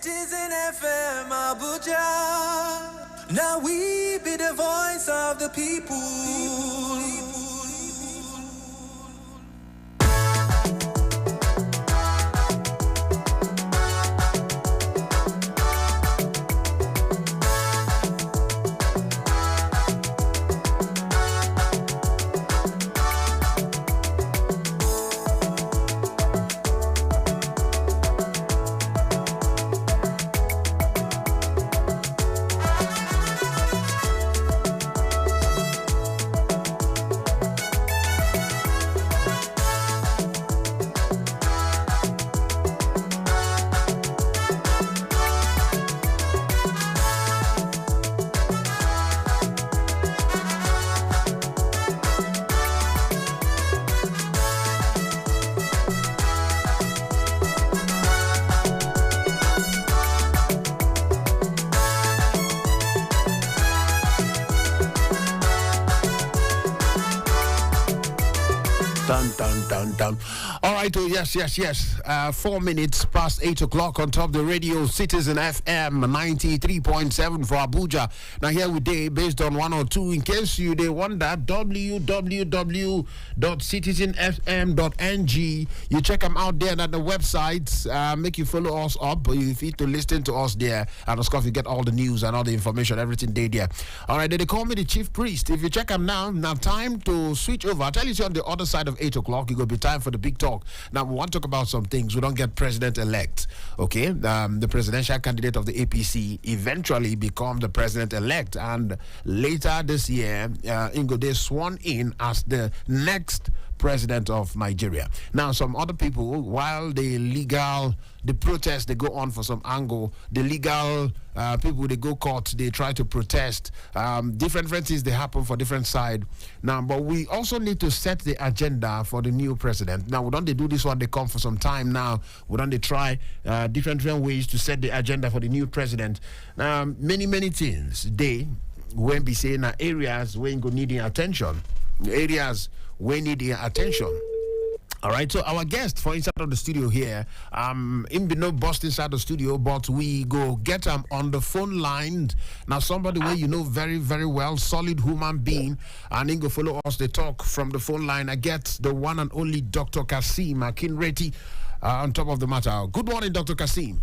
Citizen FM Abuja. Now we be the voice of the people. Dun, dun, dun, dun. All right, oh, yes. 4 minutes past 8 o'clock on top of the radio, Citizen FM 93.7 for Abuja. Now, here we day based on 102. In case you they wonder, www.citizenfm.ng. You check them out there at the website. Make you follow us up. You need to listen to us there. And of course, you get all the news and all the information, everything there. All right, they call me the chief priest. If you check them now time to switch over. I'll tell you on the other side of 8 o'clock, it's going to be time for the big talk. Now, we want to talk about some things. We don't get president-elect, okay? The presidential candidate of the APC eventually become the president-elect. And later this year, Ingo, they sworn in as the next president of Nigeria. Now, some other people, while the protests, they go on for some angle, the legal people, they go court, they try to protest. Different things, they happen for different side. Now, but we also need to set the agenda for the new president. Now, we don't do this one, they come for some time now. We don't try different ways to set the agenda for the new president. Many things, they when be saying areas where you need the attention. Areas we need your attention. All right, so our guest for inside of the studio here, him be no bust inside the studio, but we go get him on the phone line. Now, somebody where you know very, very well, solid human being, and then go follow us, they talk from the phone line. I get the one and only Dr. Kasim Akinreti on top of the matter. Good morning, Dr. Kasim.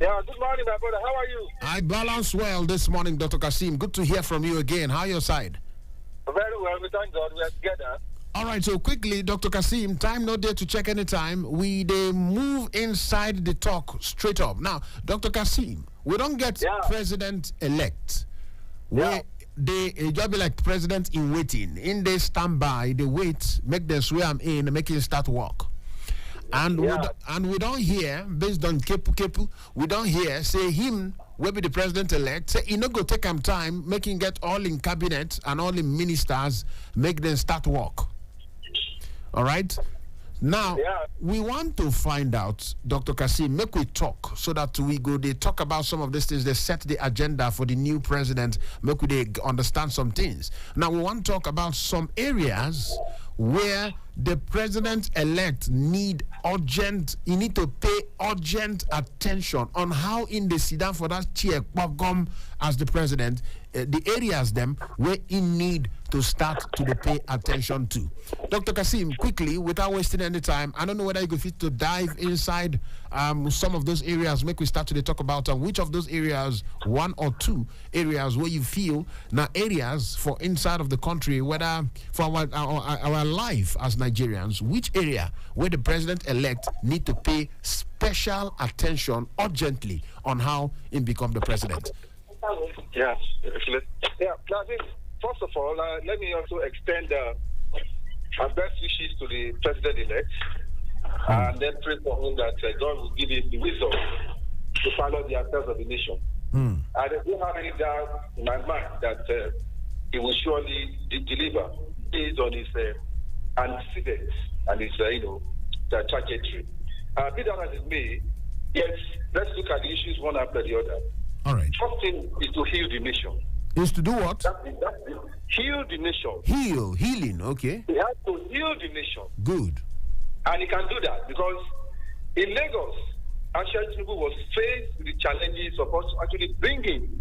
Yeah, good morning, my brother. How are you? I balance well this morning, Dr. Kasim. Good to hear from you again. How your side? Very well, we thank God. We are together. All right, so quickly, Dr. Kasim, time no there to check any time. We they move inside the talk straight up. Now, Dr. Kasim, we don't get president-elect. They just be like president in waiting. In they stand by, they wait, make them swear I'm in, make it start work. And we don't hear, based on Kepu, we don't hear, say him will be the president-elect, say he not go take him time, make him get all in cabinet and all in ministers, make them start work. All right? Now, we want to find out, Dr. Kasim, make we talk so that we go, they talk about some of these things, they set the agenda for the new president, make we they understand some things. Now, we want to talk about some areas where the president-elect he need to pay urgent attention on how in the sit down for that chair as the president, the areas them where he need to start to pay attention to. Dr. Kasim, quickly, without wasting any time, I don't know whether you could fit to dive inside some of those areas, make we start to talk about which of those areas, one or two areas where you feel now areas for inside of the country, whether for our life as Nigerians, which area where the president-elect need to pay special attention urgently on how he become the president. Yes. Yeah. First of all, let me also extend our best wishes to the president-elect and then pray for him that God will give him the wisdom to follow the affairs of the nation. I don't have any doubt in my mind that he will surely deliver based on his antecedents and his, the trajectory. Be that as it may, yes, let's look at the issues one after the other. All right. First thing is to heal the nation. Is to do what? Heal the nation. Healing, okay. He has to heal the nation. Good. And he can do that because in Lagos, Asia Tinubu was faced with the challenges of us actually bringing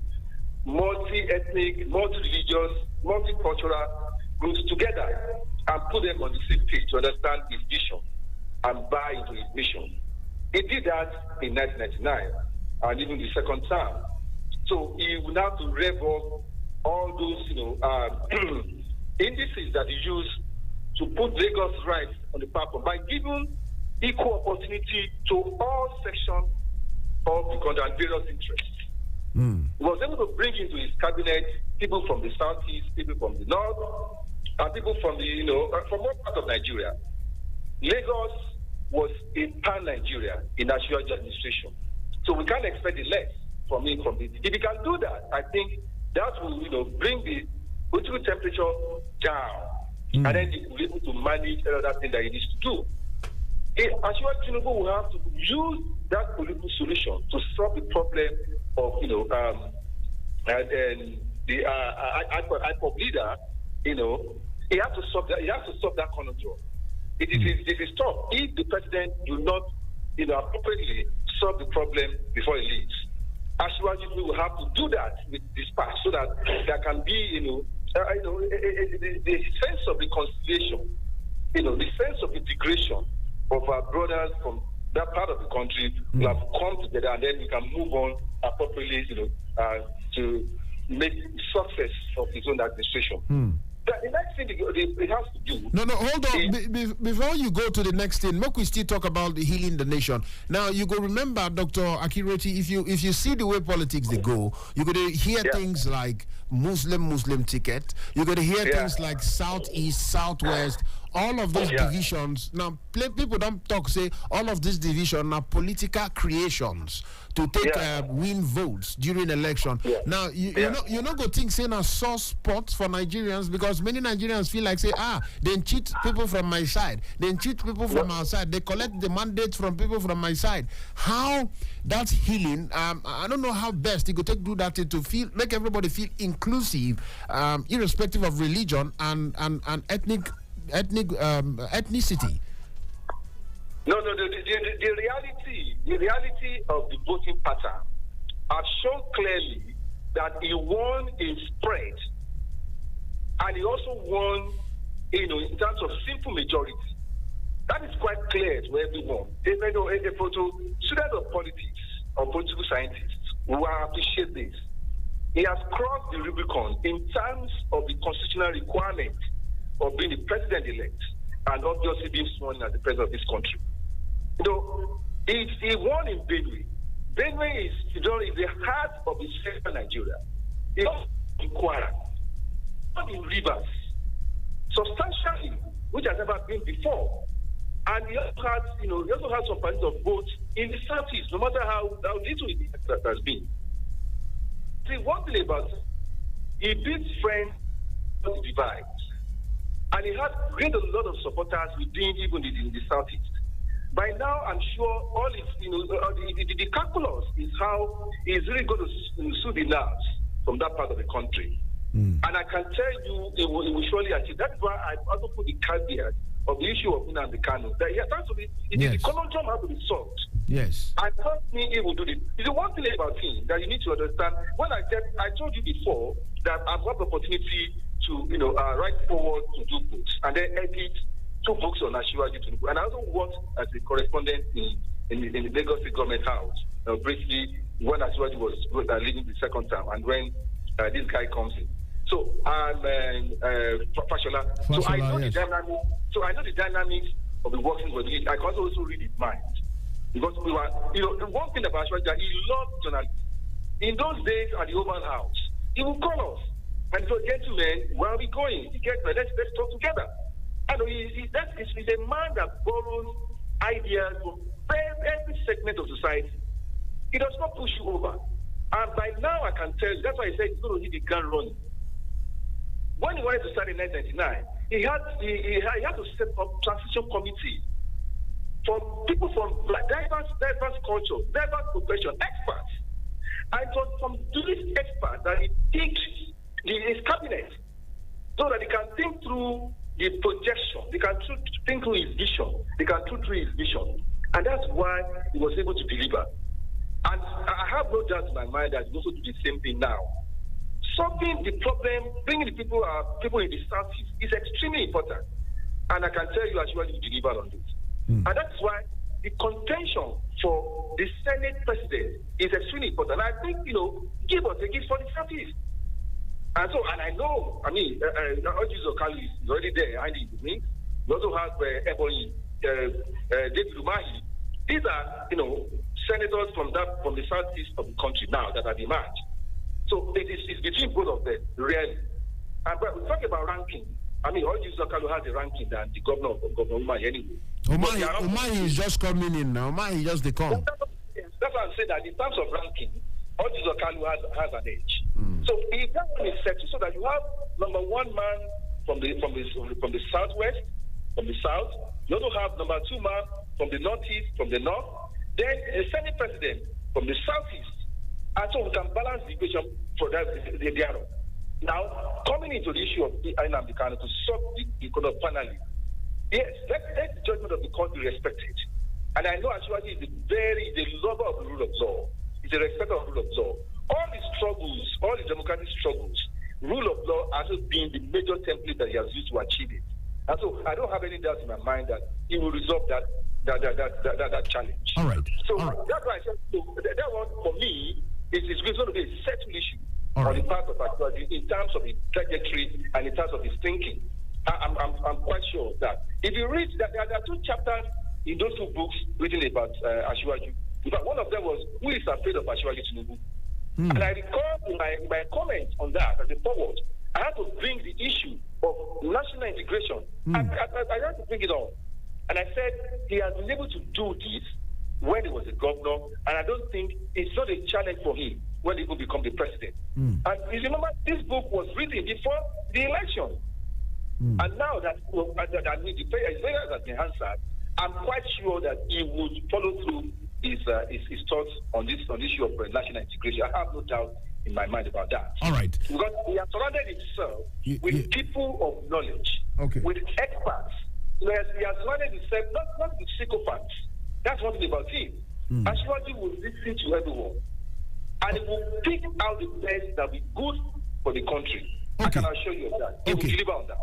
multi-ethnic, multi-religious, multicultural groups together and put them on the same page to understand his vision and buy into his mission. He did that in 1999 and even the second term. So he will have to rev up all those, indices that he used to put Lagos right on the platform by giving equal opportunity to all sections of the country and various interests. He was able to bring into his cabinet people from the southeast, people from the north, and people from from all parts of Nigeria. Lagos was a pan-Nigeria in Asiwaju administration. So we can't expect the less from him from this. If he can do that, I think that will, bring the political temperature down. And then he will be able to manage other thing that he needs to do. Asiwaju Tinubu will have to use that political solution to solve the problem of, the IPOB leader, he has to solve that. He has to solve that conundrum. It is tough if the president do not, appropriately solve the problem before he leaves. Asiwaju will have to do that with dispatch so that there can be, the sense of reconciliation, the sense of integration of our brothers from that part of the country will have come together, and then we can move on appropriately, to make success of his own administration. The next thing it has to do. No, hold on. Before you go to the next thing, make we still talk about the healing the nation. Now, you go remember, Dr. Akiroti, if you see the way politics they go, you're going to hear things like Muslim ticket. You're going to hear things like Southeast, Southwest. All of those divisions, now people don't talk, say all of these divisions are political creations to take win votes during election. Now, you're not going to think saying a sore spot for Nigerians, because many Nigerians feel like say, they cheat people from my side. They cheat people from our side. They collect the mandates from people from my side. How that's healing, I don't know how best you could do that to make everybody feel inclusive, irrespective of religion and ethnicity. No, the reality of the voting pattern has shown clearly that he won in spread, and he also won, in terms of simple majority. That is quite clear to everyone. Students of politics or political scientists who appreciate this, he has crossed the Rubicon in terms of the constitutional requirement of being the president-elect and obviously being sworn as the president of this country. He won in Benue. Benue is the heart of the central Nigeria. He also in Kwara, not in Rivers, substantially, which has never been before. And he also had some percentage of votes in the southeast, no matter how little it has been. See, one thing about he beats friends on the divide. And he had a lot of supporters within even in the southeast. By now, I'm sure all his, the calculus is how he's really going to soothe the nerves from that part of the country. And I can tell you, it will surely achieve. That's why I also put the caveat of the issue of Nnamdi Kanu. That has to be, the conundrum has to be solved. Yes. I trust me, he will do this. It's the one thing about him that you need to understand. When I told you before that I've got the opportunity to, write forward to do books and then edit 2 books on Asiwaju Tinubu. And I also worked as a correspondent in the Lagos State Government House, briefly when Asiwaju was leading the second term and when this guy comes in. So I'm Fashola. So I know the dynamics. So I know the dynamics of the working with it. I can also read his mind. Because we were, the one thing about Asiwaju, he loved journalists. In those days at the Oval House, he would call us. And so, gentlemen, where are we going? Let's talk together. And he's a man that borrows ideas from every segment of society. He does not push you over. And by now, I can tell you, that's why he said he's going to hit the ground running. When he wanted to start in 1999, he had to set up transition committee for people from diverse culture, diverse profession, experts. And it was from these experts that he picked his cabinet so that they can think through the projection, they can think through his vision, they can think through his vision. And that's why he was able to deliver. And I have no doubt in my mind that he also do the same thing now. Solving the problem, bringing the people in the Southeast is extremely important. And I can tell you actually you delivered on this. And that's why the contention for the Senate president is extremely important. I think, give or take it for the Southeast. And I know, Oji's Okalu is already there, and we also have Ebony, David Umahi. These are, senators from the southeast of the country now that have emerged. So it's between both of them, really. And but we talk about ranking. Oji's Okalu has a ranking than the governor Umahi anyway. Umahi is just coming in now. Umahi just the come. That's why I'm saying that in terms of ranking, Oji's Okalu has an edge. So if that one is settled, so that you have number one man from the southwest, from the south, you also have number two man from the northeast, from the north, then the Senate president from the southeast, and so we can balance the equation for that thereof. Now, coming into the issue of Nnamdi Kanu to solve the economic finally, yes, let the judgment of the court be respected. And I know Ashwaji is a lover of the rule of law. He's a respecter of the rule of law. All the struggles, all the democratic struggles, rule of law has been the major template that he has used to achieve it. And so I don't have any doubt in my mind that he will resolve that challenge. All right. So all right. That's why I said that one for me is going to be a settled issue on the part of Ashwaji in terms of his trajectory and in terms of his thinking. I'm quite sure of that. If you read that, there are two chapters in those two books written about Ashwaji. In fact, one of them was Who is Afraid of Ashwaji Tinubu? And I recall in my comment on that as a forward, I had to bring the issue of national integration. I had to bring it on. And I said he has been able to do this when he was a governor, and I don't think it's not a challenge for him when he will become the president. And you remember, this book was written before the election. And now that the prayer has been answered, I'm quite sure that he would follow through his thoughts on this issue of national integration. I have no doubt in my mind about that. All right. Because he has surrounded himself with people of knowledge, with experts. He has surrounded himself not with sycophants. That's one thing about him. Ashwaji will listen to everyone, and he will pick out the best that will be good for the country. I can assure you of that. He will deliver on that.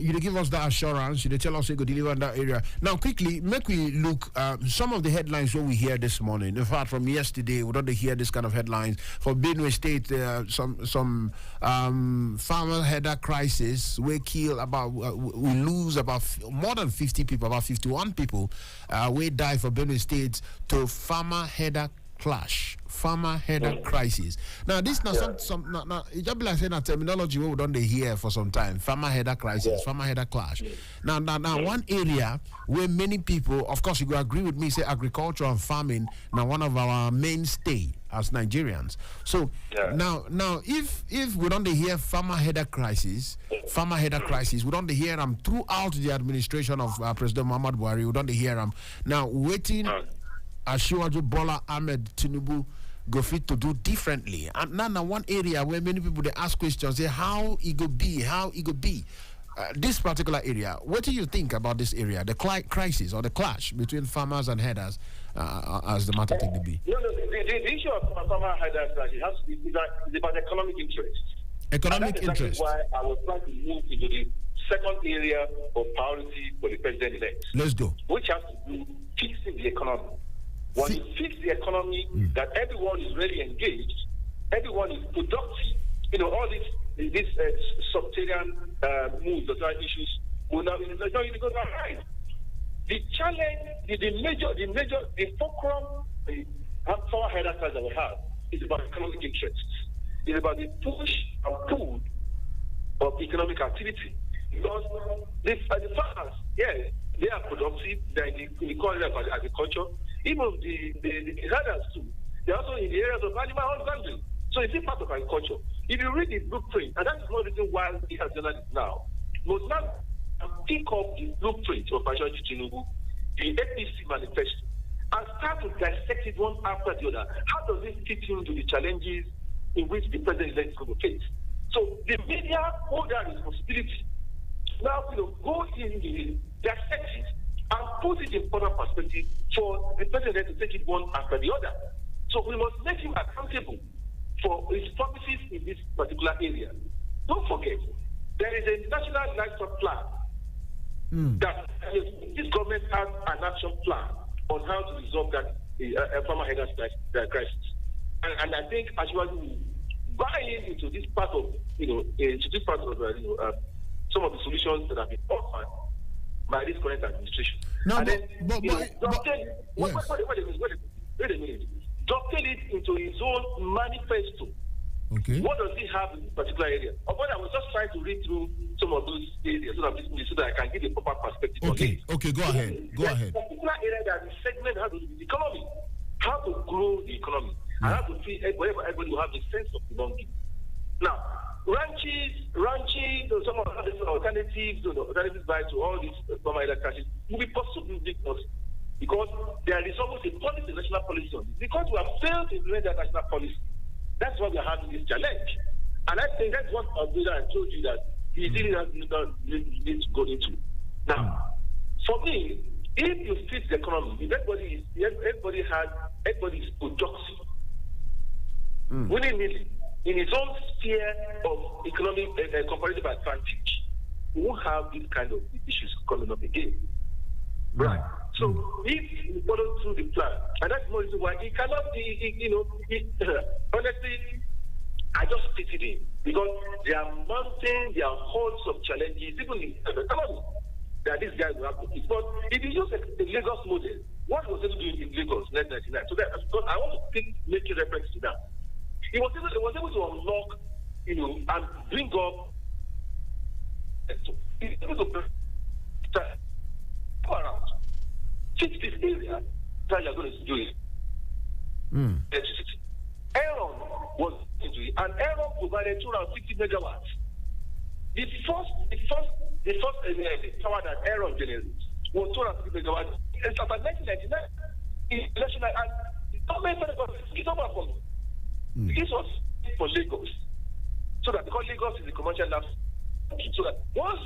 You give us that assurance. You tell us you go deliver in that area. Now, quickly, make we look some of the headlines what we hear this morning. In fact, from yesterday, we don't hear this kind of headlines. For Benue State, some farmer header crisis. We lose about more than 50 people, about 51 people. We die for Benue State to farmer header crisis. Now this now it just be like saying a terminology we don't hear for some time. Farmer header crisis, farmer header clash. Now one area where many people, of course you will agree with me, say agriculture and farming now one of our mainstay as Nigerians. So now if we don't hear farmer header crisis, we don't hear them throughout the administration of President Muhammad Buhari. We don't hear them now waiting. Asiwaju Bola Ahmed Tinubu go fit to do differently. And now one area where many people they ask questions, say how it go be. This particular area, what do you think about this area, the crisis or the clash between farmers and headers, as the matter take to be? No, the issue of farmer headers is about economic interests. Economic interest. That's why I was trying to move into the second area of priority for the president-elect. Let's go. Which has to do fixing the economy. When you fix the economy, that everyone is really engaged, everyone is productive. All these subterranean moves, the issues will not really go right. The challenge, the fulcrum, the power header that we have is about economic interests. It's about the push and pull of economic activity. Because the farmers, they are productive. They're in the core of agriculture. Even the herders too. They're also in the areas of animal husbandry. So it's a part of agriculture. If you read the blueprint, and that's one reason why we have done it now, must not pick up the blueprint of Ashwaji Tinubu, the APC manifesto, and start to dissect it one after the other. How does this fit into the challenges in which the president is going to face? So the media hold that responsibility. Now, go in the dissect it and put it in further perspective for the president to take it one after the other. So we must make him accountable for his promises in this particular area. Don't forget, there is a national livestock plan that this government has an action plan on how to resolve that farmer headers crisis. And I think as well will buy into this part of some of the solutions that have been offered by this current administration. No, and but wait a minute. Dovetail it into his own manifesto. Okay. What does he have in this particular area? Of what I was just trying to read through some of those areas so that I can give a proper perspective. Okay, go ahead. A particular area that is segment how to do the economy, how to grow the economy, and how to feel everybody will have a sense of belonging. Now, ranches, some of the alternatives by to all these former crises will be possible because there is almost a policy, national policy on this. Because we have failed to implement that national policy, that's why we are having this challenge. And I think that's what Abuja told you that he didn't need to go into. Now, for me, if you fix the economy, if everybody is productive, willy-nilly, in his own sphere of economic comparative advantage, we won't have these kind of issues coming up again. Right. So if you follow through the plan, and that's more reason why it cannot be, honestly, I just pity him because they are mounting their hordes of challenges, even in the economy, that these guys will have to fix. But if you use the Lagos model, what was he doing in Lagos in 1999? So that, because I want to make a reference to that. He was able to unlock, and bring up. He was able to go around, fix this area that you're going to do it. Electricity. Aaron was into it, and Aaron provided 250 megawatts. The first power that Aaron generated was 250 megawatts. It's about 1999. National and the government it's over from. This was for Lagos, so that because Lagos is a commercial lab, so that once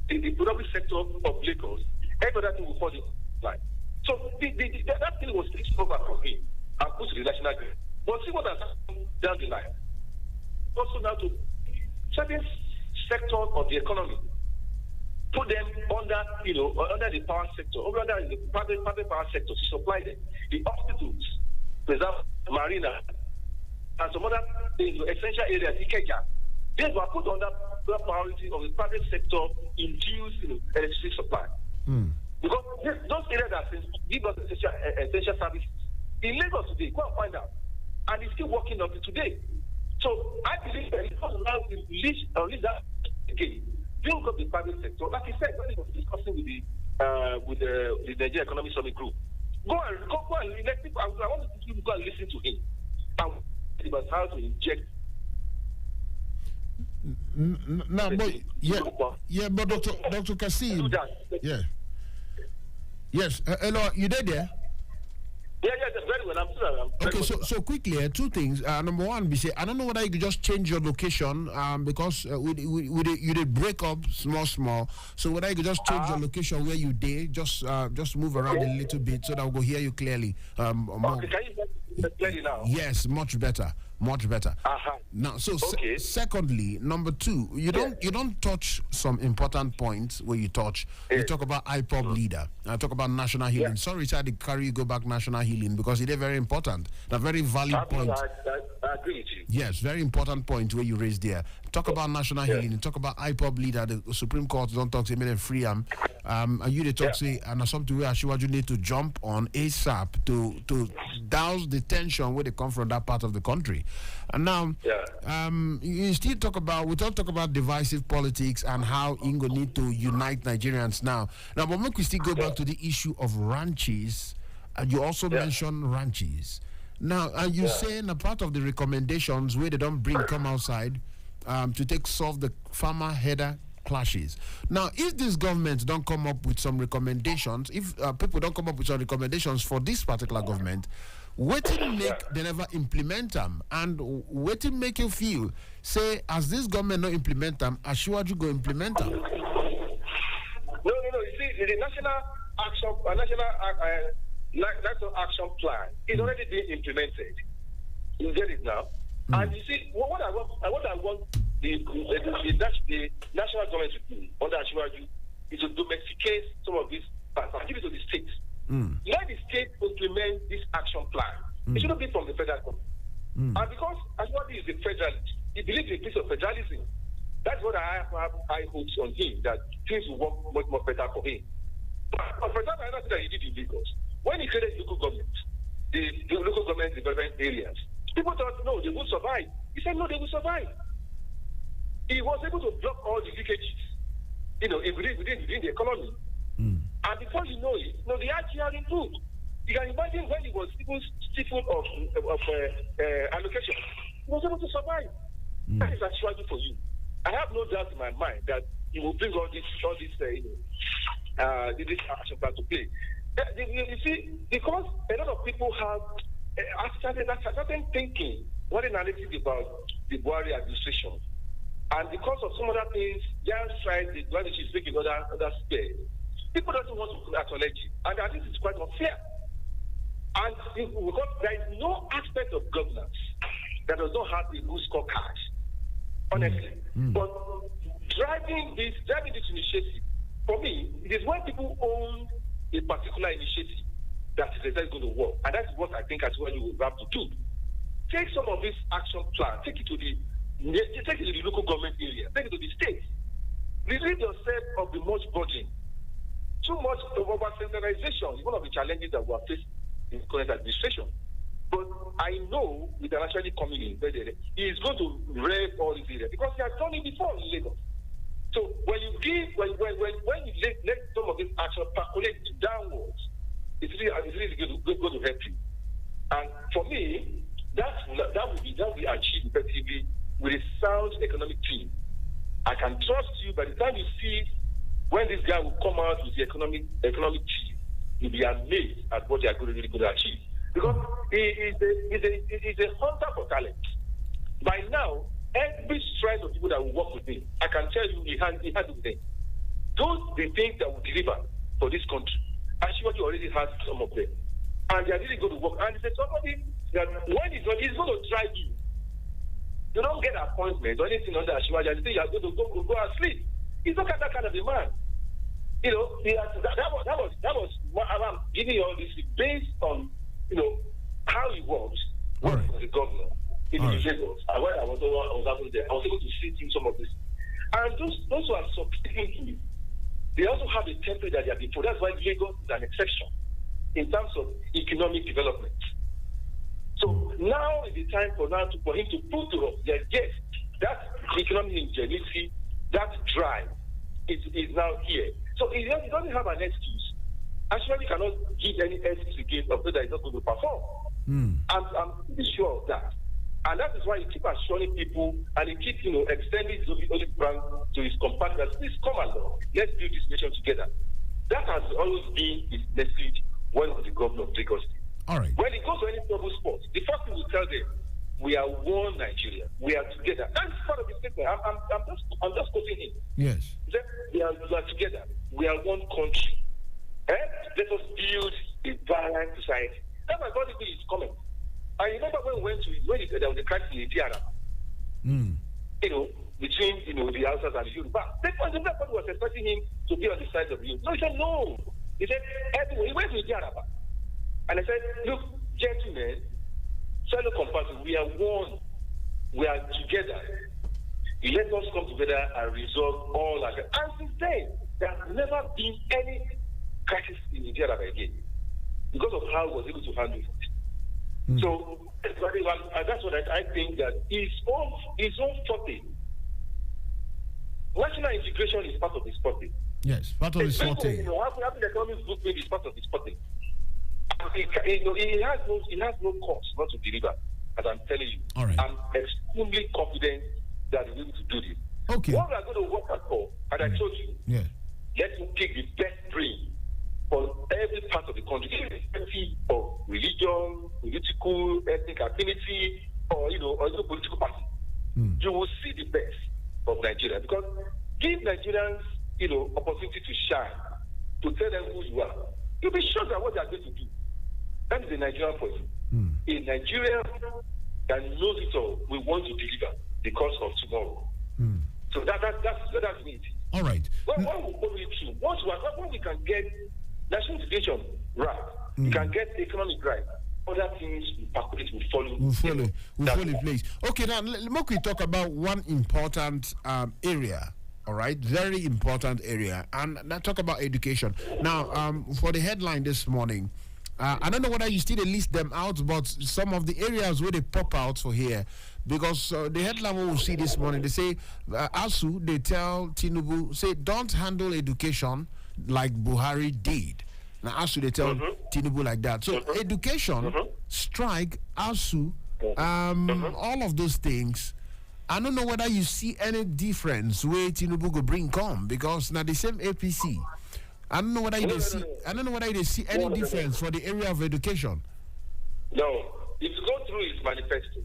the public sector of Lagos, every other thing will fall in line. So that thing was taken over from him and put to the national grid. But see what has happened down the line. Also now to certain sectors of the economy, put them under the power sector, or under the private power sector to supply them. The hospitals, preserve marina, and some other essential areas, Ikeja. These were put under the priority of the private sector induced electricity supply. Because those areas that give us essential services. In Lagos today, go and find out. And it's still working up to today. So I believe that it's not allowed to release that again. Bring up the private sector. Like he said, when he was discussing with the Nigeria Economic Summit Group, go and let people. I want to go and listen to him. And about how to inject. No, but Dr. Kasim, yes. Hello, you there? Yeah, very well. I'm still. Okay, so quickly, two things. Number one, we say I don't know whether you could just change your location because you did break up small. So whether you could just change your location where you did, just move around a little bit so that we'll hear you clearly. Okay, can you hear me clearly now? Yes, much better. Now, so secondly, number two, you don't touch some important points where you touch. You talk about IPOB leader. I talk about national healing. Sorry, Richard, to carry you go back national healing because it is very important. A very valid point. I agree with you. Yes, very important point where you raised there. Talk about national healing. Talk about IPOB leader. The Supreme Court don't talk to me free and you they talk say and something where Asiwaju need to jump on ASAP to douse the tension where they come from that part of the country. And now, you still talk about divisive politics and how Ingo need to unite Nigerians now. Now, but we still go back to the issue of ranches, and you also mentioned ranches. Now, are you saying a part of the recommendations where they don't come outside to solve the farmer header clashes? Now, if this government don't come up with some recommendations, if people don't come up with some recommendations for this particular government, what make they never implement them, and what make you feel say as this government not implement them, Asiwaju go implement them? No. You see, the national action plan is already being implemented. You get it now? And you see, what I want the national government to do under Ashwaju is to domesticate some of these plans and give it to the states. Let the states implement this action plan. It shouldn't be from the federal government. And because Ashwaju is a federalist, he believes in a piece of federalism. That's what I have high hopes on him, that things will work much more better for him. But for example, another thing that he did in Lagos, when he created local government, the local government development areas, people thought, no, they will survive. He said, no, they will survive. He was able to block all the leakages, within the economy. And before you know it, the RGR improved. You can imagine when he was even stifled of allocation, he was able to survive. That is a struggle for you. I have no doubt in my mind that he will bring all this action plan to play. You see, because a lot of people have certain thinking, what analysis about the Buhari administration, and because of some other things, just try the one which is making other space. People don't want to acknowledge it, and I think it's quite unfair. And because there is no aspect of governance that does not have a good scorecard, honestly. But driving this initiative, for me, it is when people own a particular initiative that is going to work. And that's what I think as well you will have to do. Take some of this action plan, take it to the local government area, take it to the state. Relieve yourself of the much burden. Too much over centralization is one of the challenges that we are facing in the current administration. But I know with an actually coming in, he is going to rev all these areas because he has done it before in Lagos. So when you let some of this action percolate downwards, it's really going to help you. And for me, that will be achieved effectively with a sound economic team. I can trust you. By the time you see when this guy will come out with the economic team, you'll be amazed at what they are really going to achieve. Because he is a hunter for talent. By now, every stride of people that will work with him, I can tell you he has with them. Those the things that will deliver for this country. Ashwaju already has some of them. And they are really going to work. And it's somebody that when he's going to drive you. You don't get appointment or anything under Ashwaju and you think you are going to go and sleep. He's not that kind of a man. That was what I'm giving you all this based on how he works as the governor in Lagos. And when I was over there, I was able to see him some of this. And those who are supporting him, they also have a template that they have been told. That's why Lagos is an exception in terms of economic development. So now is the time for him to prove to us that yes, that economic ingenuity, that drive is now here. So he doesn't have an excuse. Actually, cannot give any excuse against of that he's not going to perform. I'm pretty sure of that. And that is why he keeps assuring people and he keeps, extending his only brand to his compatriots. Please come along. Let's build this nation together. That has always been his message when he was the governor of Lagos State. All right. When he goes to any trouble spot, the first thing we tell them, we are one Nigeria. We are together. That's part of the statement. I'm just quoting him. Yes. He said, we are together. We are one country. Let us build a balanced society. That's my body is coming. I remember when we went to there was a crisis in Itiara. Between the Hausas and the Yoruba. Everybody was expecting him to be on the side of you. So he said no. He said everyone. He went to Itiara. And I said, look, gentlemen, fellow compatriots, we are one. We are together. Let us come together and resolve all our. And since then, there has never been any crisis in Nigeria again because of how he was able to handle it. So that's what I think that his own forte. National integration is part of his forte. Yes, part of his forte. Having the economic movement is part of his forte. He has no cause not to deliver, as I'm telling you. All right. I'm extremely confident that he's able to do this. Okay. What we are going to work at for, as I told you, let him take the best brain for every part of the country, irrespective of religion, political, ethnic affinity, or political party. You will see the best of Nigeria because give Nigerians, opportunity to shine. to tell them who you are. You'll be shocked at what they are going to do. That is a Nigerian for you. A Nigerian that knows it all will want to deliver because of tomorrow. So that's me. All right. When we follow it through, when we can get national integration right, we can get economic right, other things will follow. Will follow in place. Okay, now let me talk about one important area. All right, very important area, and now talk about education. Now, for the headline this morning, I don't know whether you still list them out, but some of the areas where they pop out for here, because the headline we will see this morning, they say, ASU, they tell Tinubu, say, don't handle education like Buhari did. Now, ASU, they tell Tinubu like that. So, education, strike, ASU, all of those things, I don't know whether you see any difference where Tinubu go bring come, because now the same APC. I don't know whether they see. I don't know whether they see any difference for the area of education. No, if you go through his manifesto,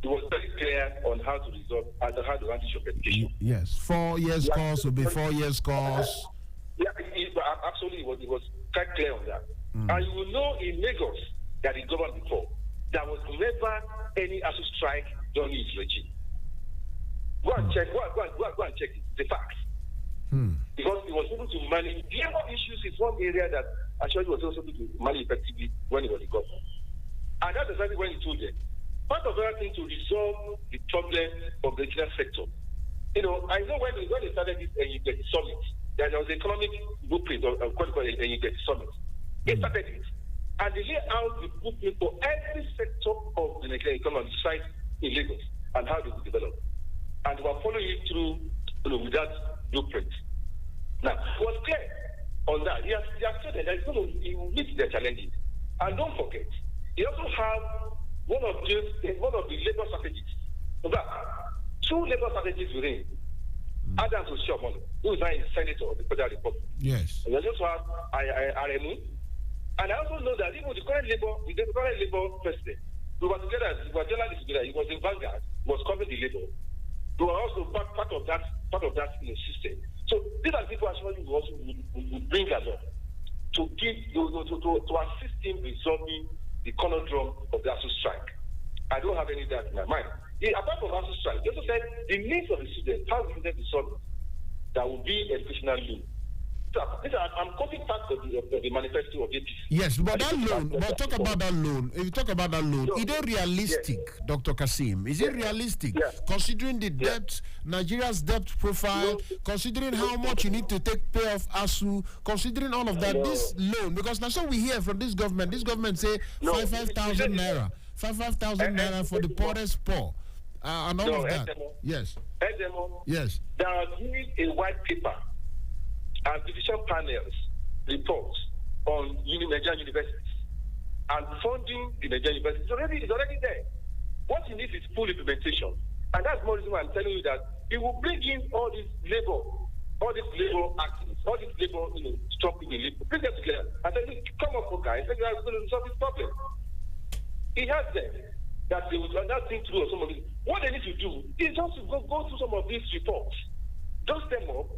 it was very clear on how to resolve and how to handle education. Yes, 4 years course will be 4 years course. Yeah, absolutely, it was quite clear on that. And you will know in Lagos that it governed before, there was never any ASU strike during his regime. Go and check. Go and check it. The facts. Because he was able to manage the other issues is one area that actually was also able to manage effectively when he was the governor. And that's exactly when he told them. Part of everything to resolve the problem of the education sector. You know, I know when they started this summit, there was an economic blueprint of what summit. They started it. And they laid out the blueprint for every sector of the Nigerian economy site in Lagos and how they will develop. And they were following it through, with that blueprint. Now, it was clear on that. He has said that he will meet their challenges. And don't forget, he also have one of the labor strategies. So that 2 labor strategies within. Adams Oshiomhole, who is now a senator of the Federal Republic. Yes. And we also have RMU. And I also know that even the current labor president, we were together, we were journalists together, he was in Vanguard, was covering the labor. We were also part of that system. So these are people actually who also would bring along to give to assist him resolving the conundrum of the ASU strike. I don't have any doubt in my mind. Apart from ASU strike, they also said the needs of the students, how we need to solve it. That will be educational loan. I'm quoting facts of the manifesto of APC. Yes, but that loan, talk about that loan. If you talk about that loan, is it realistic, Dr. Kasim? Is it realistic? Considering the debt, Nigeria's debt profile, considering how much you need to pay off ASU, considering all of that, this loan, because that's what we hear from this government. This government say 5,000 naira. 5,000 naira for the poorest poor. And all of that. Yes. Yes. They are doing a white paper and division panels reports on Nigerian universities and funding the Nigerian universities. It's already there. What he needs is full implementation. And that's more reason why I'm telling you that it will bring in all this labor activities, all this labor, stopping the labor. Bring them together and say, come on, guys, we're going to solve this problem. He has them that they will not think through some of this. What they need to do is just to go through some of these reports, dust them up,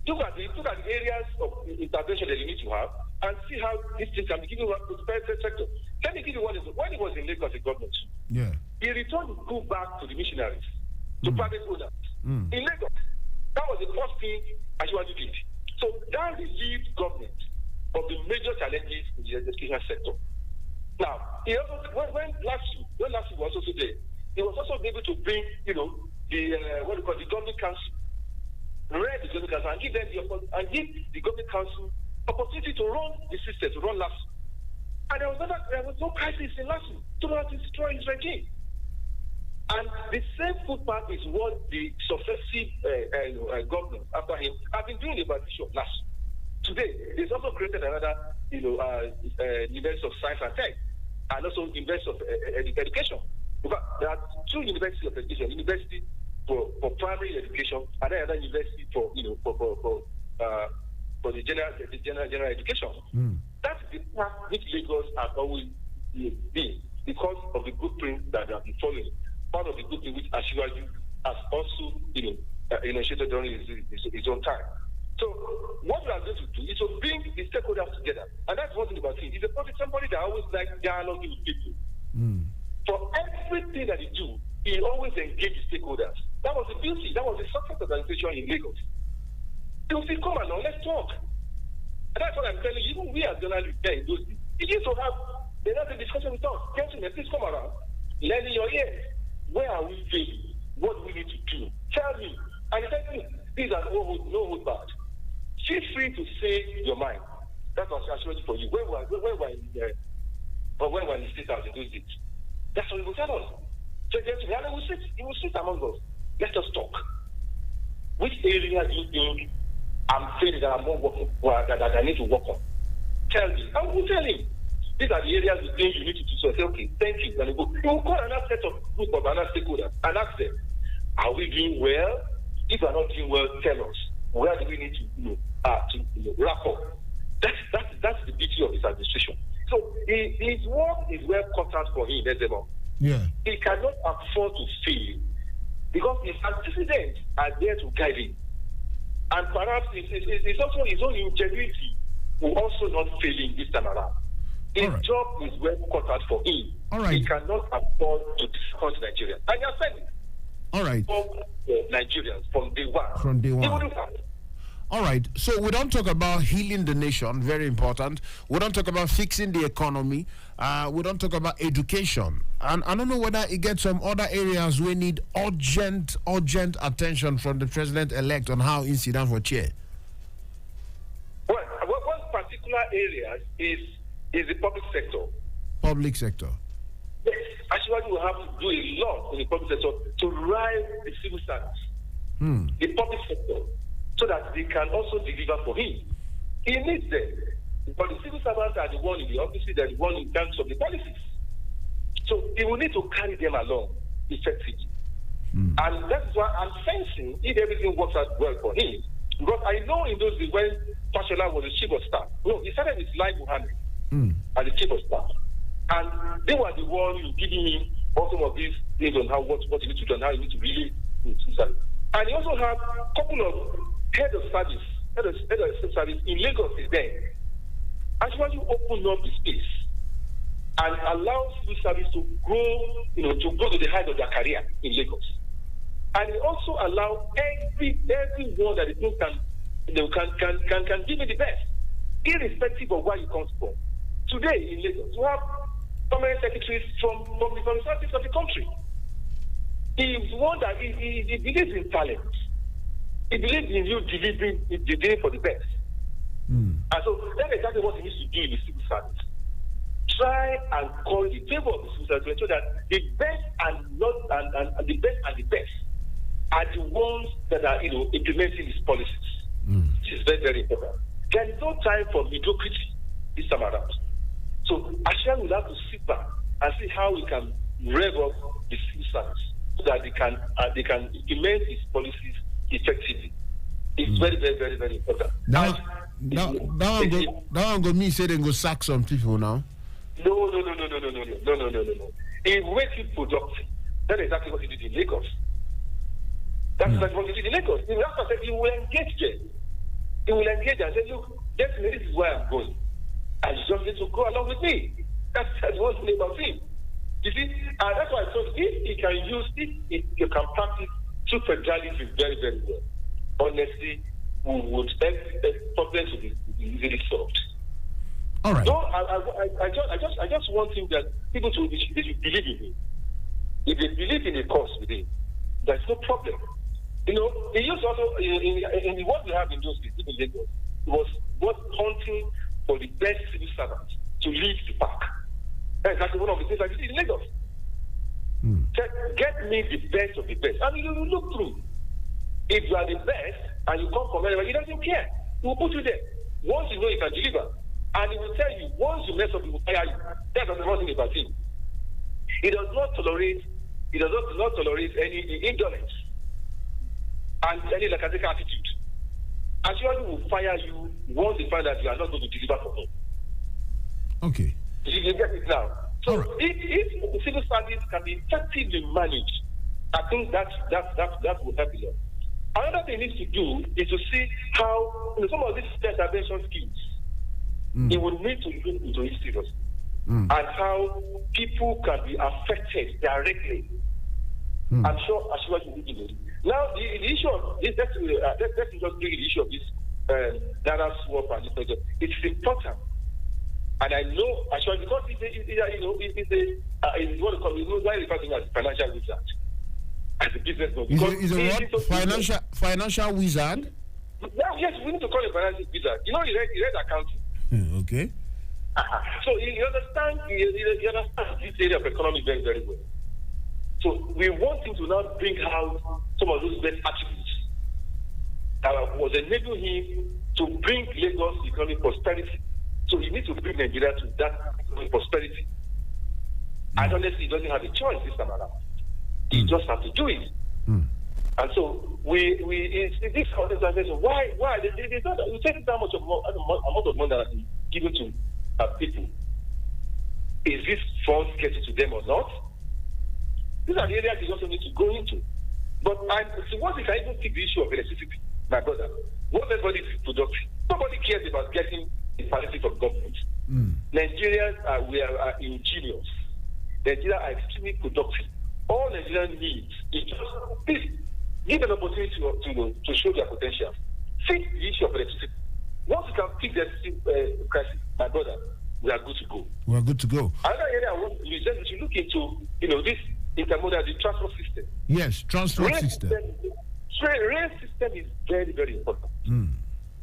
look at the areas of intervention that you need to have, and see how this thing can be given to the private sector. Let me give you one example. When he was in Lagos, the government, he returned the school back to the missionaries, to private owners. In Lagos, that was the first thing Ashwaju did. So that relieved government of the major challenges in the education sector. Now, he also, when last week was also there, he was also able to bring, the government council, the government council, and give the government council opportunity to run the system, to run last. And there was no crisis in last. To not destroy his regime. And the same footpath is what the successive governments after him have been doing about the issue of last. Today, he's also created another, University of Science and Tech, and also University of Education. In fact, there are 2 universities of education: university for primary education, and another university for the general education. That's the path which Lagos has always been because of the blueprint that they have been following. Part of the blueprint which Ashwaju has also, initiated during his own time. So what we are going to do is to bring is somebody that always likes dialoguing with people. For everything that he do, he always engages stakeholders. That was the beauty. That was the success of the organization in Lagos. They will say, come along, let's talk. And that's what I'm telling you. Even we as journalists there in those days, you need to have another discussion with us. Gentlemen, please come around. Lend in your ears. Where are we failing? What do we need to do? Tell me. And he said, these are no hold back. Feel free to say your mind. That's what I'm assuring for you. When we're in the state house in those days, that's what he will tell us. So he will sit among us. Let us talk. Which area do you think I'm feeling that I'm not working, that I need to work on? Tell me. I will tell him. These are the areas you think you need to do. So I say, okay, thank you. And he will call another set of group of another stakeholders and ask them, are we doing well? If we are not doing well, tell us. Where do we need to wrap up? That's the beauty of his administration. So his work is well cut out for him, Ezemmuoe. Yeah. He cannot afford to fail because his antecedents are there to guide him. And perhaps it's also his own ingenuity will also not fail him this time around. His job is well cut out for him. All right. He cannot afford to disappoint Nigerians. And you have said it. All right. Nigerians from day one. From day one. He will do that. All right. So we don't talk about healing the nation, very important. We don't talk about fixing the economy. We don't talk about education. And I don't know whether it gets some other areas we need urgent attention from the president-elect on how he sit down for chair. Well, one particular area is the public sector. Public sector. Yes. Actually, we have to do a lot in the public sector to rise the civil service, the public sector, so that they can also deliver for him. He needs them. But the civil servants are the one in the offices, they're the one in terms of the policies. So he will need to carry them along effectively. And that's why I'm sensing if everything works out well for him. Because I know in those days when Fashola was the chief of staff, he started with Lai Muhammad as the chief of staff. And they were the ones giving him all some of these things on what he needs to do and how he needs to really do service. And he also had a couple of head of service in Lagos there. Actually open up the space and allow civil service to grow, to go to the height of their career in Lagos. And it also allow everyone that they think can give me the best, irrespective of where you come from. Today in Lagos, you have permanent secretaries from the southeast of the country. He's one that he believes in talent. He believes in you delivering for the best. And so that's exactly what he needs to do in the civil service. Try and call the favor of the civil service to ensure that the best and the best are the ones that are implementing these policies. Which is very, very important. There is no time for mediocrity this time around. So Ashia will have to sit back and see how we can rev up the civil service so that they can implement these policies effectively. It's very, very, very, very important. That one go mean say they go sack some people now. No. It makes you productive. That's exactly what he did in Lagos. That's exactly what he did in Lagos. He will engage them. He will engage and say, look, this is where I'm going. And you just need to go along with me. That's one thing about him. You see, and that's why I thought if you can practice true federalism very, very well, honestly, we would expect problems to be easily solved. All right. So I just want him that people should believe in him. If they believe in the cause with him, there's no problem. He used also in what we have in those days in Lagos, it was what hunting for the best civil servants to lead the pack. That's exactly one of the things I did in Lagos. Get me the best of the best. I mean, you look through. If you are the best and you come from anywhere, he doesn't care. He will put you there. Once you know you can deliver, and he will tell you, once you mess up, he will fire you. That's the one thing about him. He does not tolerate any indolence and any lackadaisical attitude. Actually, will fire you once they find that you are not going to deliver for him. Okay. You get it now. So if the civil service can be effectively managed, I think that will help a lot. Another thing he needs to do is to see how some of these intervention schemes, he will need to look into it seriously. and how people can be affected directly. I'm sure you need to know. Now, the issue of this, let's just bring the issue of this data swap and this. It's important. And I know, actually, because it's what we call, why refer to it as financial wizard, as a businessman. Is it what? Financial wizard? Yes, we need to call it financial wizard. You read accounting. Okay. So you understand this area of economy very, very well. So we want him to now bring out some of those best attributes that was enabling him to bring Lagos economic prosperity. So he needs to bring Nigeria to that prosperity. And honestly, he doesn't have a choice this time around. He just has to do it. And so this organization, why? They don't, you take how much amount of money that is given to people. Is this funds getting to them or not? These are the areas you also need to go into. But once you can even take the issue of electricity, my brother, what everybody is productive. Nobody cares about getting the policy from government. Nigerians are ingenious. Nigerians are extremely productive. All Nigerians need is just please give an opportunity to show their potential. Fix the issue of electricity. Once you can fix the electricity crisis, my brother, we are good to go. We are good to go. Another area I want you to look into, this intermodal, the transport system. Yes, transport system. Rail system is very, very important.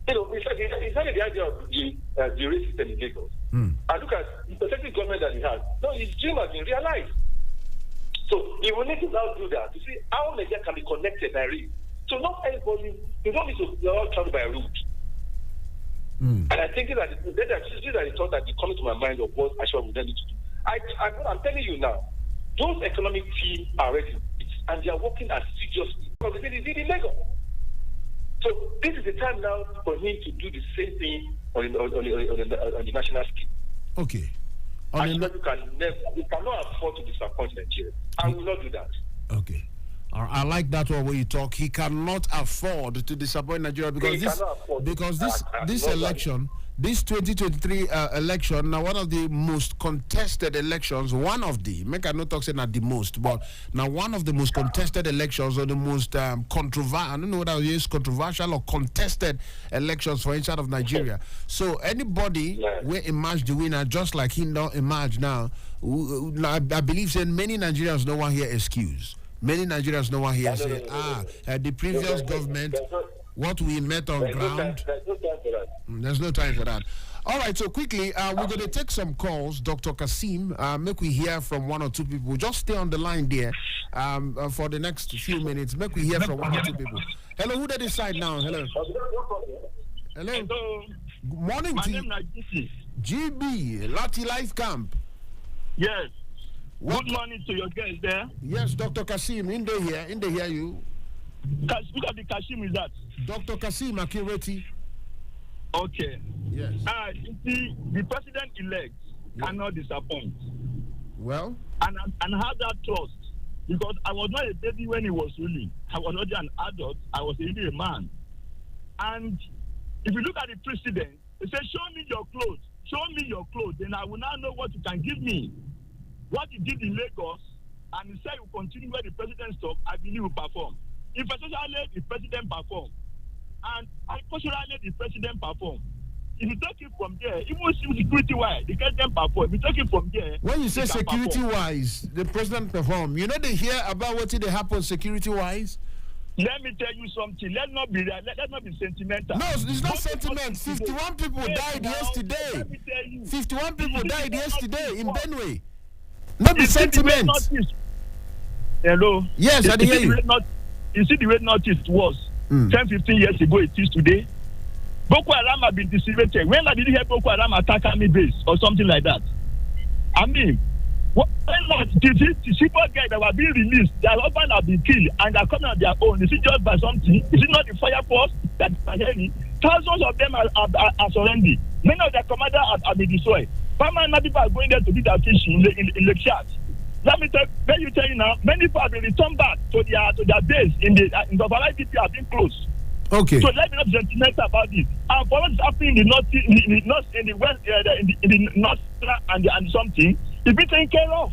It's not the idea of the rail system in Lagos. And look at the protective government that he has. No, his dream has been realized. So he will need to now do that to see how Nigeria can be connected by rail. So not everybody, you don't need to all travel by route. And I think that these are the thoughts that are coming to my mind of what actually we need to do. I'm telling you now, those economic teams are ready and they are working as seriously because they did in Lagos. So this is the time now for him to do the same thing on the national scale. Okay. You cannot afford to disappoint Nigeria. I will not do that. Okay. I like that one where you talk. He cannot afford to disappoint Nigeria because this election, this 2023 election, now one of the most contested elections, make I not talk saying not the most, but now one of the most contested elections or the most controversial, I don't know what I use, controversial or contested elections for inside of Nigeria. So anybody will emerge the winner just like he don't emerge now. I believe saying many Nigerians don't want to hear excuse. Many Nigerians know what he has said. The previous government, what we met on ground. There's no time for that. All right, so quickly, we're going to take some calls. Dr. Kasim, make we hear from one or two people. Just stay on the line there for the next few minutes. Make we hear from one or two people. Hello, who did decide now? Hello. Hello. Good morning to you. My name is GB, Lati Life Camp. Yes. Good morning to your guest there. Yes, Dr. Kasim, in the hear you. Look at the Kasim is that? Dr. Kasim Akireti. Okay. Yes. You see, the president-elect cannot disappoint. Well? And have that trust. Because I was not a baby when he was ruling. I was already an adult. I was really a man. And if you look at the president, he said, show me your clothes. Show me your clothes. Then I will now know what you can give me. What he did in Lagos, and he said he will continue where the president stopped, I believe he will perform. If especially the president perform, and culturally the president perform, if you take it from there, even security-wise, the president perform. If you take it from there, when you say security-wise, the president perform, you know they hear about what did happen security-wise? Let me tell you something. Let's not be sentimental. No, it's not sentiment. 51 people died yesterday. Let me tell you. 51 people died yesterday in Benue. Not the sentiment. Hello? Yes, I hear you. You see the way Northeast was 10, 15 years ago, it is today. Boko Haram have been dissipated. When did you hear Boko Haram attack army base or something like that? I mean, the people guys that were being released, their husbands have been killed and they're coming on their own. Is it just by something? Is it not the fire force that are heavy? Thousands of them are surrendering. Many of their commanders have been destroyed. Permanent people are going there to do their fishing in the chat. Let me tell you now, many people have been returned back to their base in the overnight people have been closed. Okay. So let me not be sentimental about this. And for what's happening in the north, in the west, in the north and something, it's been taken care of.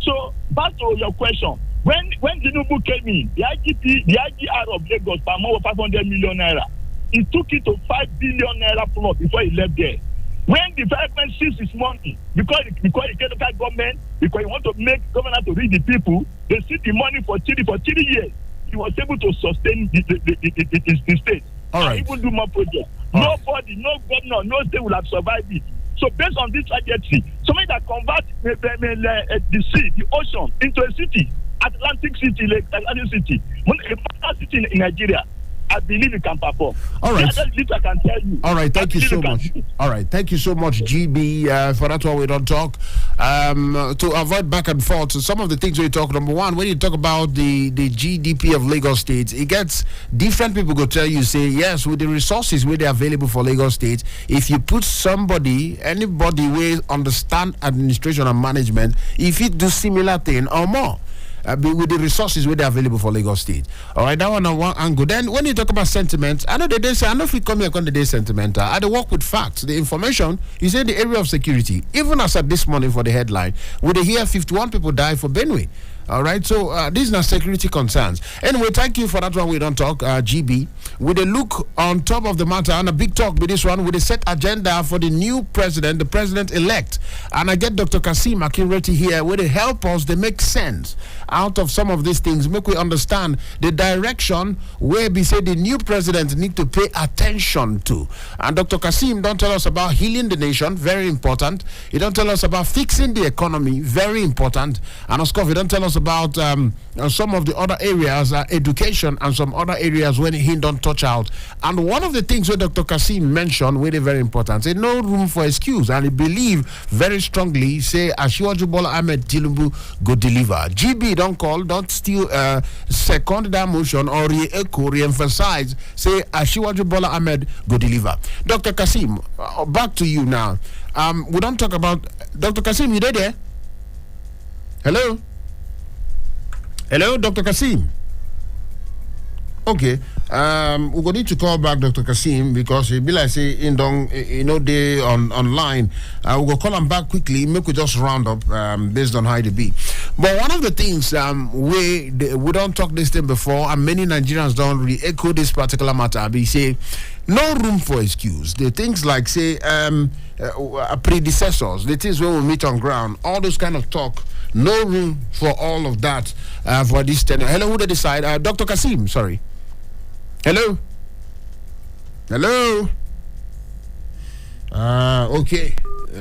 So back to your question. When Tinubu came in, the IGR of Lagos per month was 500 million naira. He took it to 5 billion naira plus before he left there. When the development sees his money, because the local government, because he want to make government to read the people, they see the money for 3 years. He was able to sustain the state. All right. And even do more projects. Nobody, no governor, no state will have survived it. So based on this trajectory, somebody that converts the sea, the ocean, into a city, Atlantic City, Atlantic City, a city in Nigeria, I believe it can perform. All right. That's the I can tell you. All right. Thank you so much. All right. Thank you so much, GB. For that one, we don't talk. To avoid back and forth, so some of the things we talk. Number one, when you talk about the GDP of Lagos State, it gets different people go tell you, say, yes, with the resources where they're available for Lagos State, if you put anybody who understand administration and management, if you do similar thing or more. With the resources where they're available for Lagos State. All right, that one on one angle. Then when you talk about sentiments, I know they say, I know if we come here on the day sentimental, I do work with facts. The information, you say the area of security, even as at this morning for the headline, we hear 51 people die for Benue. All right, so these are security concerns. Anyway, thank you for that one. We don't talk, GB. With a look on top of the matter, and a big talk with this one, with a set agenda for the new president, the president-elect. And I get Dr. Kasim Akinreti here, where they help us, they make sense out of some of these things, make we understand the direction where we say the new president need to pay attention to. And Dr. Kasim don't tell us about healing the nation, very important. He don't tell us about fixing the economy, very important. And of course, he don't tell us about some of the other areas, education and some other areas when he don't touch out. And one of the things where Dr. Kasim mentioned, really very important, say no room for excuse. And he believe very strongly, say Asiwaju Bola Ahmed Tinubu go deliver. GB don't call, don't still second that motion or re-echo, re-emphasize, say Asiwaju Bola Ahmed go deliver. Dr. Kasim, back to you now. We don't talk about Dr. Kasim, you there? Hello? Hello, Dr. Kasim. Okay. We're going to need to call back Dr. Kasim because it be like say in they online. We'll go call him back quickly. Make we just round up based on how it be. But one of the things we don't talk this thing before, and many Nigerians don't really echo this particular matter. They say no room for excuse. The things like say predecessors, the things where we meet on ground, all those kind of talk. No room for all of that for this tenure. Hello, who did decide? Dr. Kasim, sorry. Hello? Hello? Okay.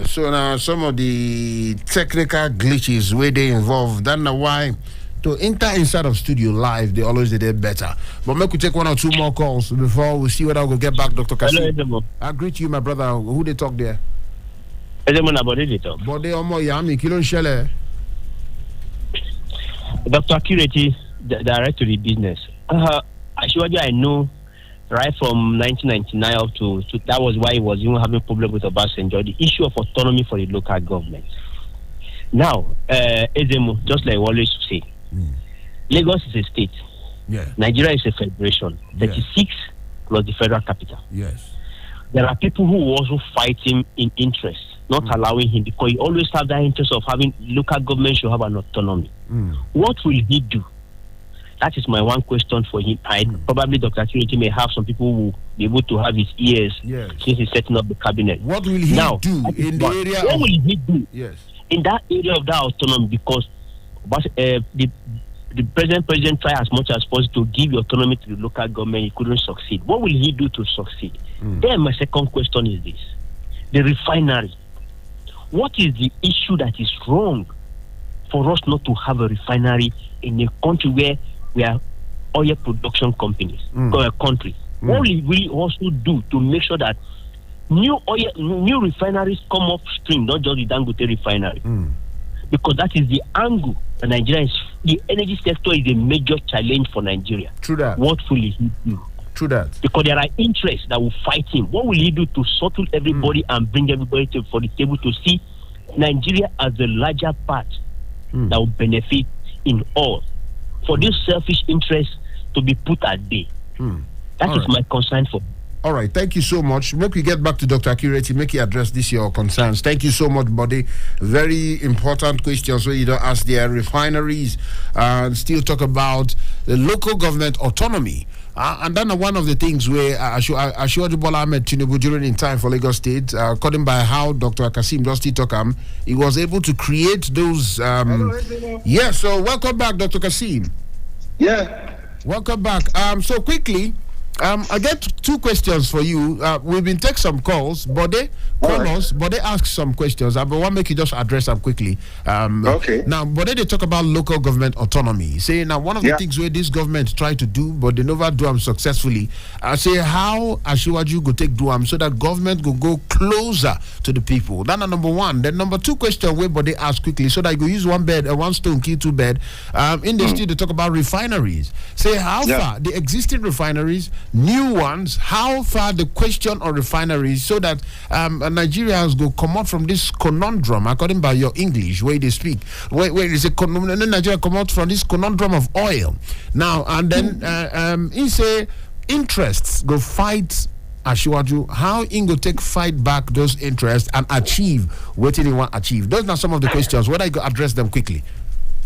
So now some of the technical glitches where they involve, that's why to enter inside of studio live, they always did it better. But make we take 1 or 2 more calls before we see whether we'll get back, Dr. Kasim. Hello, I greet you, my brother. Who they talk there? Ezemmuoe, they talk. Bode Omo Yami, Kilon Shele. Dr. Akinreti, director of the business. Actually, I know right from 1999 up to that was why he was even having problem with Obasanjo, the issue of autonomy for the local government. Now, Ezemmuoe, just like we always say, Lagos is a state. Yeah. Nigeria is a federation. 36 plus the federal capital. Yes. There are people who also fight him in interest, not allowing him, because he always have that interest of having local government should have an autonomy. What will he do? That is my one question for him. Probably Dr. Akinreti may have some people who will be able to have his ears since he's setting up the cabinet. What will he do in the area? What will he do in that area of that autonomy? Because the president tried as much as possible to give autonomy to the local government. He couldn't succeed. What will he do to succeed? Then my second question is this: the refinery. What is the issue that is wrong for us not to have a refinery in a country where we are oil production companies, country? What will we also do to make sure that new refineries come upstream, not just the Dangote refinery? Because that is the angle that Nigeria is. The energy sector is a major challenge for Nigeria. True that. What will he do? True that. Because there are interests that will fight him. What will he do to settle everybody and bring everybody for the table to see Nigeria as the larger part that will benefit in all? For this selfish interest to be put at bay. That is my concern for. All right, thank you so much. Make we get back to Dr. Akireti, make you address this your concerns. Thank you so much, buddy. Very important questions where you don't ask their refineries and still talk about the local government autonomy. And then one of the things where Asiwaju Bola Ahmed Tinubu during in time for Lagos State, according by how Dr. Kasim Dosti Tokam, he was able to create those. Yeah, so welcome back, Dr. Kasim. Yeah. Welcome back. So quickly, I get two questions for you. We've been taking some calls, but they call us, but they ask some questions. But one make you just address them quickly. Okay. Now, but they talk about local government autonomy. Say now one of the things where this government try to do, but they never do them successfully. I say how Asiwaju go take do them so that government will go closer to the people. That's number one. Then number two question where but they ask quickly so that you go use one bed, one stone kill two bed. In the state they talk about refineries. Say how far the existing refineries, new ones, how far the question on refineries so that Nigerians go come out from this conundrum, according by your English, where they speak, where is a conundrum, Nigeria come out from this conundrum of oil. Now, and then he say interests go fight Asiwaju, how he go take fight back those interests and achieve what he want to achieve. Those are some of the questions. Whether I go address them quickly.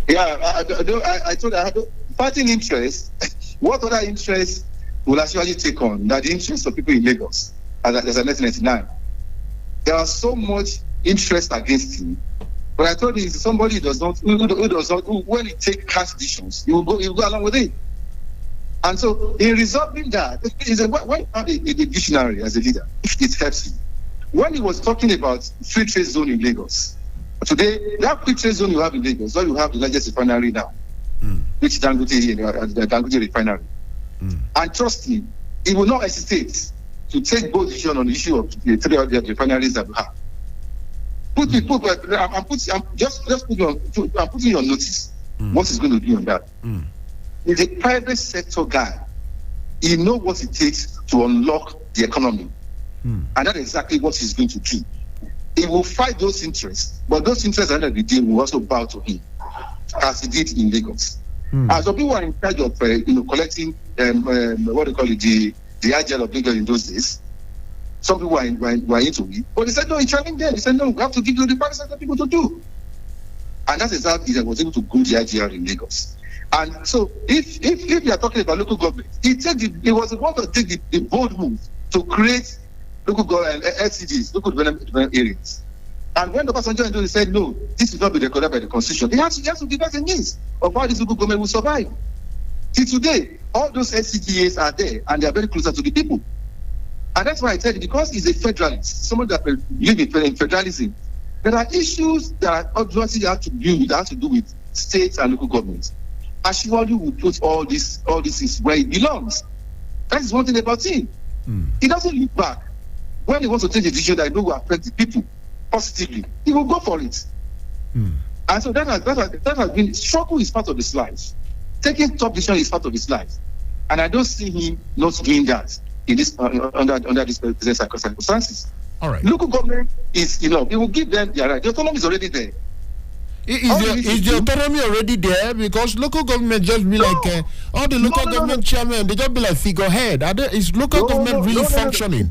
Yeah, I told I had fighting interests. What other interests will Asiwaju take on than the interests of people in Lagos as of 1999? There are so much interest against him. But I told you, somebody who does not, when he takes harsh decisions, he will go along with it. And so, in resolving that, why you have a dictionary as a leader? It helps you. When he was talking about free trade zone in Lagos, today, that free trade zone you have in Lagos, where you have the largest refinery now, which is the Dangote refinery. And trust me, he will not hesitate to take bold decision on the issue of the three of the refineries that we have. I'm putting you on notice what he's going to do on that. He's a private sector guy. He knows what it takes to unlock the economy. And that's exactly what he's going to do. He will fight those interests, but those interests at the end of the day will also bow to him, as he did in Lagos. As some people are in charge of collecting what they call it, the IGL of Lagos in those days. Some people were into it, but they said no, he challenged them. He said no, we have to give you the private sector people to do, and that's exactly he was able to go the IGL in Lagos. And so, if you are talking about local government, he was able to take the bold move to create local government LCDs, local development areas. And when the Obasanjo said no, this will not be recorded by the constitution, he has to give us a means of how this local government will survive. Till today, all those LCDAs are there and they are very closer to the people. And that's why I said, because he's a federalist, someone that believes in federalism, there are issues that obviously have to do with states and local governments. Asiwaju will put all these things where it belongs. That is one thing about him. He doesn't look back. When he wants to take a decision that he knows will affect the people positively, he will go for it. And so that has been, struggle is part of his life. Taking top decision is part of his life. And I don't see him not doing that in this under these present circumstances. All right. Local government is, it will give them their right. The autonomy is already there. Is the autonomy already there? Because local government just be like all the local government chairmen, they just be like figurehead. Is local government really functioning?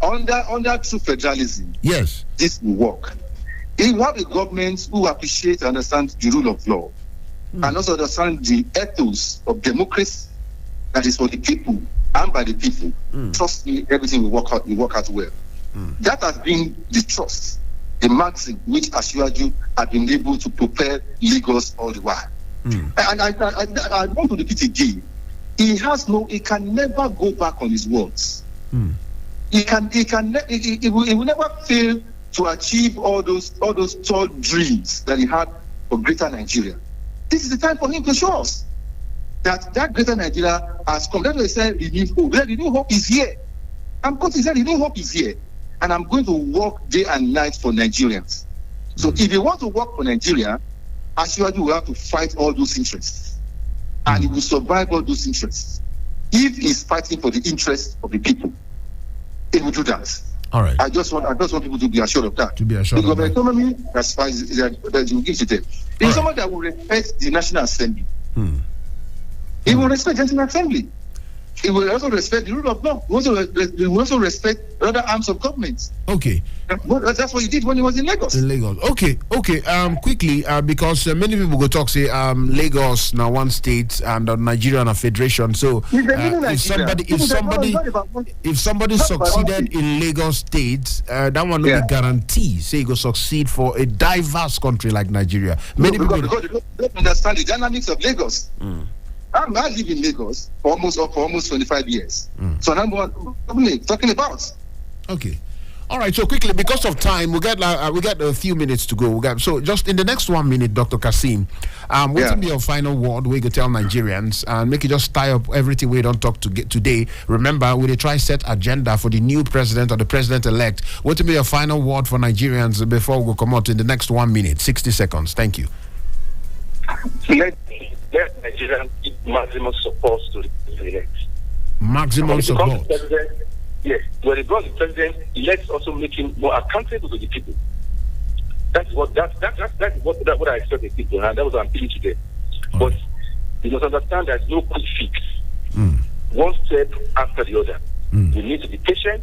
Under true federalism, yes, this will work. If you have a government who appreciates and understands the rule of law and also understand the ethos of democracy that is for the people and by the people, trust me, everything will work out well. That has been the trust, the maxim which Asiwaju had been able to propel Lagos all the while. And I want to repeat again, he can never go back on his words. He will never fail to achieve all those tall dreams that he had for greater Nigeria. This is the time for him to show us that greater Nigeria has come. That's why he said renewed hope. Renewed hope is here. I'm going to say renewed hope is here. And I'm going to work day and night for Nigerians. So if you want to work for Nigeria, Asiwaju will have to fight all those interests. And he will survive all those interests. If he's fighting for the interests of the people, he will do that. All right. I just want people to be assured of that. Because the autonomy, as far as that you give to them. He's someone that will respect the National Assembly. He will respect the National Assembly. He will also respect the rule of law. He will also respect other arms of government. Okay. That's what he did when he was in Lagos. Okay. Quickly, because many people go talk say Lagos now one state and Nigeria and a federation. So if somebody succeeded in Lagos state, that one will be guarantee say he go succeed for a diverse country like Nigeria. Many people don't understand the dynamics of Lagos. I live in Lagos for almost 25 years. So I'm talking about. Okay. All right. So quickly, because of time, we got a few minutes to go. So just in the next 1 minute, Dr. Kasim, what will be your final word? We can tell Nigerians and make it just tie up everything we don't talk to get today. Remember, we try set agenda for the new president or the president elect. What will be your final word for Nigerians before we come out in the next 1 minute, 60 seconds? Thank you. Let Nigerians give maximum support to the president. Maximum support. Yes, when he becomes the president, let's also make him more accountable to the people. That's what I expect the people, and that was what I'm feeling today. But you must understand there's no quick fix. One step after the other. We need to be patient,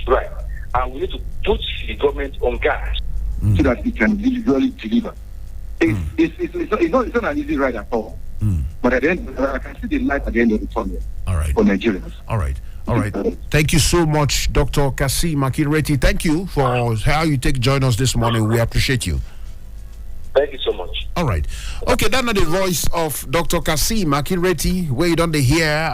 right? And we need to put the government on guard so that it can individually deliver. It's not an easy ride at all. But at the end, I can see the light at the end of the tunnel. All right. For Nigerians. All right. Thank you so much, Dr. Kasim Akinreti. Thank you for how you join us this morning. We appreciate you. Thank you so much. All right. Okay, that's not the voice of Dr. Kasim Akinreti, where you don't hear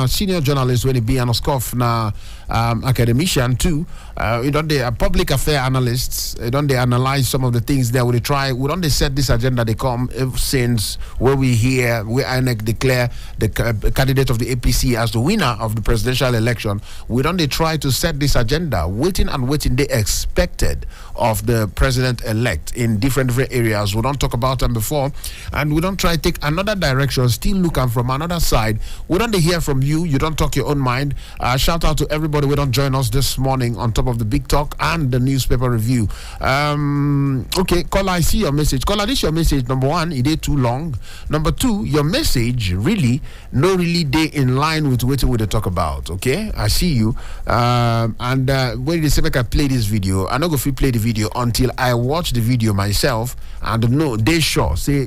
senior journalist when he be an scoff na academician too. You don't a public affair analysts. You don't analyze some of the things that we try. We don't set this agenda. They come since where we hear we INEC declare the candidate of the APC as the winner of the presidential election. We don't try to set this agenda. Waiting. They expected of the president-elect in different areas. We don't talk about them before, and we don't try to take another direction. Still looking from another side. We don't hear from you. You don't talk your own mind. Shout out to everybody who don't join us this morning on top of the big talk and the newspaper review. Okay, caller, I see your message. Caller, this your message. Number one, it is too long. Number two, your message really day in line with what we talk about. Okay, I see you. And when they say I can play this video, I'm not going to play the video until I watch the video myself and know they sure say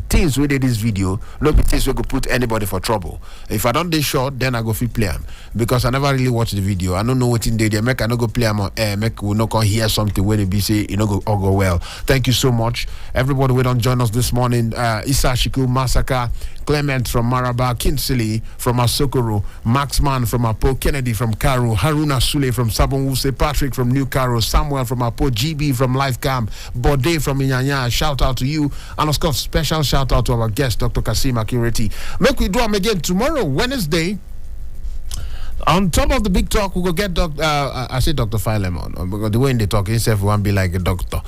things with this video no be things we could put anybody for trouble. If I don't they sure, then I go play them because I never really watch the video. I don't know what in there. Make I not go play them on air. Make we not go hear something when it be say you know go all go well. Thank you so much, everybody. We don't join us this morning. Issa Shiku Massacre, Clement from Maraba, Kinsley from Asokoro, Maxman from Apo, Kennedy from Karo, Haruna Sule from Sabonwuse, Patrick from New Karo, Samuel from Apo, GB from Lifecam, Bode from Inyanya. Shout out to you, and of course special shout out to our guest Dr. Kasim Akinreti. Make we do them again tomorrow, Wednesday. On top of the big talk, we will get I say Dr. Philemon because the way they talk himself won't be like a doctor.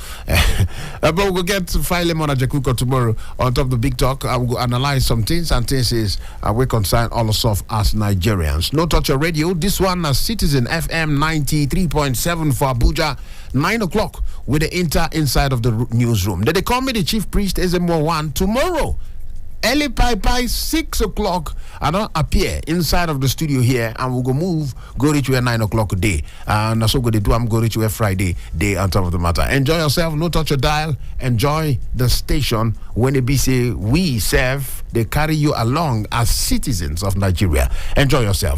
But we will get Philemon at Jakuko tomorrow. On top of the big talk, I will analyze some things and things is we concern all of us as Nigerians. No Touch Your Radio. This one as Citizen FM 93.7 for Abuja. 9 o'clock with the inside of the newsroom. Then they call me the chief priest Ezemmuoe 1 tomorrow. Early pie 6 o'clock. I don't appear inside of the studio here and we'll go reach you at 9 o'clock a day. And that's what we do. I'm going to reach you a Friday day on top of the matter. Enjoy yourself. No touch your dial. Enjoy the station. When they be say we serve, they carry you along as citizens of Nigeria. Enjoy yourself.